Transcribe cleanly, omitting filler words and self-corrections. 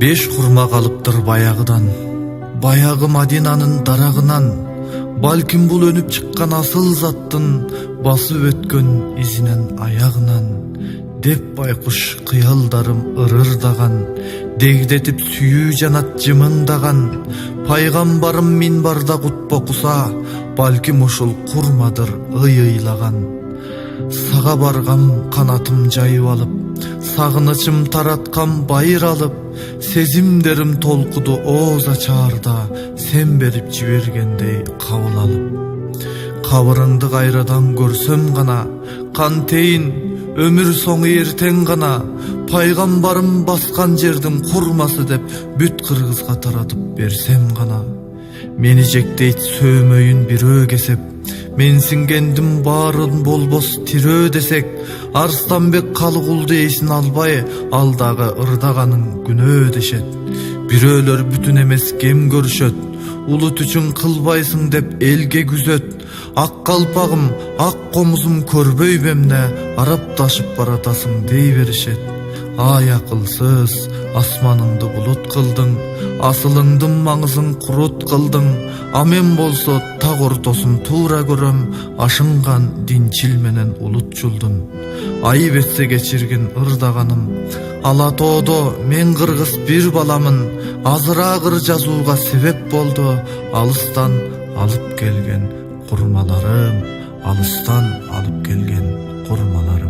Беш хурма калыптыр баягыдан, баягы Мадинанын дарагынан. Балким бул өнүп чыккан асыл заттын басып өткөн изинен аягынан. Деп байкуш кыялдарым ырырдаган, дегдетип сүйүү жанат жымыңдаган. Пайгамбарым минбарда кутбо куса, балким ушул курмадыр ыйыйлаган. Сага баргам канатым жайып алып, сагынычым тараткан байыр алып. Сезимдерим толкуду ооза чаарда, сен берип жибергендей кабыл алып. Кабырыңды кайрадан көрсөм гана, кантейин өмүр соңу эртең гана. Пайгамбарым баскан жердин курмасы деп бүт кыргызга таратып берсем гана. Мени жектейт сөөмөйүн бирөө кесеп, менсингендим баарын болбос тирөө десек. Арстанбек Калыгулду эсин албай, алдагы ырдаганын күнөө дешет. Бирөөлөр бүтүн эмес кем көрүшөт, улут үчүн кылбайсың деп элге күзөт. Ак калпагым, ак комузум көрбөйбү эмне, арапташып баратасың дей беришет. Ай акылсыз, асманыңды булут кылдың, асылыңдын маңызын курут кылдың. А мен болсо так ортосун туура көрөм, ашынган динчил менен улутчулдун. Айып этсе кечиргин ырдаганым, ала тоодо мен кыргыз бир баламын. Азыраак ыр жазууга себеп болду, алыстан алып келген курмаларым, алыстан алып келген курмаларым.